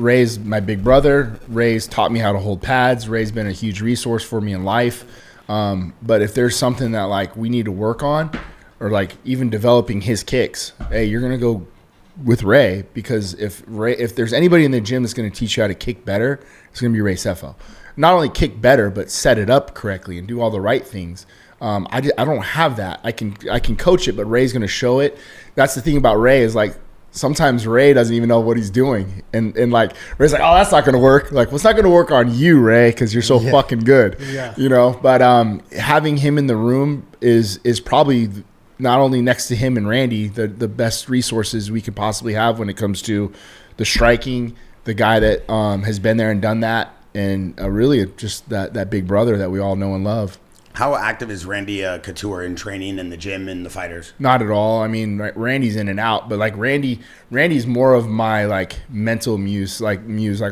Ray's my big brother. Ray's taught me how to hold pads. Ray's been a huge resource for me in life. But if there's something that like we need to work on, or like even developing his kicks, hey, you're gonna go with Ray, because if there's anybody in the gym that's gonna teach you how to kick better, it's gonna be Ray Sefo. Not only kick better, but set it up correctly and do all the right things. I don't have that. I can coach it, but Ray's gonna show it. That's the thing about Ray, is like sometimes Ray doesn't even know what he's doing, and like Ray's like, oh, that's not gonna work. Like, well, it's not gonna work on you, Ray, because you're so fucking good. Yeah. You know. But having him in the room is probably not only next to him and Randy the best resources we could possibly have when it comes to the striking. The guy that has been there and done that, and really just that big brother that we all know and love. How active is Randy Couture in training in the gym and the fighters? Not at all. I mean, Randy's in and out, but like Randy's more of my like mental muse. Like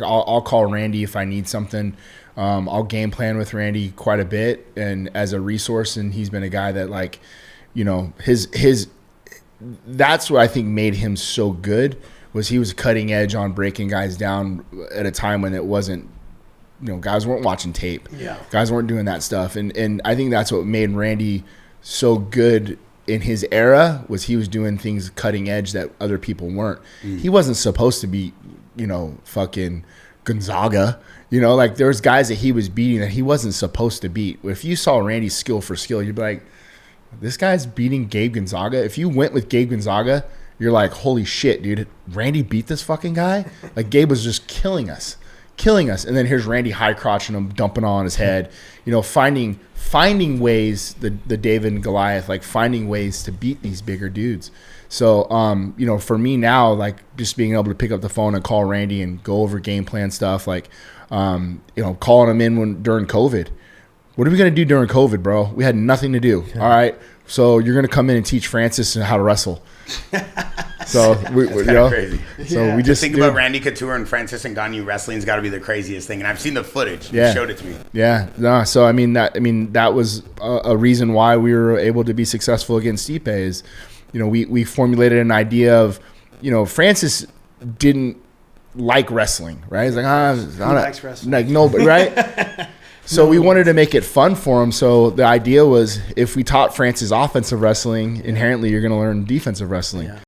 I'll call Randy if I need something. I'll game plan with Randy quite a bit, and as a resource. And he's been a guy that, like, you know, his that's what I think made him so good, was he was cutting edge on breaking guys down at a time when it wasn't. You know, guys weren't watching tape. Yeah. Guys weren't doing that stuff. And I think that's what made Randy so good in his era, was he was doing things cutting edge that other people weren't. He wasn't supposed to be, you know, fucking Gonzaga. You know, like there's guys that he was beating that he wasn't supposed to beat. If you saw Randy skill for skill, you'd be like, this guy's beating Gabe Gonzaga. If you went with Gabe Gonzaga, you're like, holy shit, dude. Randy beat this fucking guy? Like, Gabe was just killing us. And then here's Randy high crotching him, dumping on his head, you know, finding ways, the David and Goliath, like finding ways to beat these bigger dudes. So, you know, for me now, like just being able to pick up the phone and call Randy and go over game plan stuff, like, you know, calling him in during COVID. What are we going to do during COVID, bro? We had nothing to do. All right. So you're going to come in and teach Francis how to wrestle. So we you know, crazy. So we just think about Randy Couture and Francis Ngannou wrestling's got to be the craziest thing, and I've seen the footage. You showed it to me. Yeah, no. So I mean that was a reason why we were able to be successful against Stipe. Is, you know, we formulated an idea of, you know, Francis didn't like wrestling, right? He's like, who likes wrestling? Like nobody, right? So we wanted to make it fun for him. So the idea was, if we taught Francis offensive wrestling, inherently you're going to learn defensive wrestling. Yeah.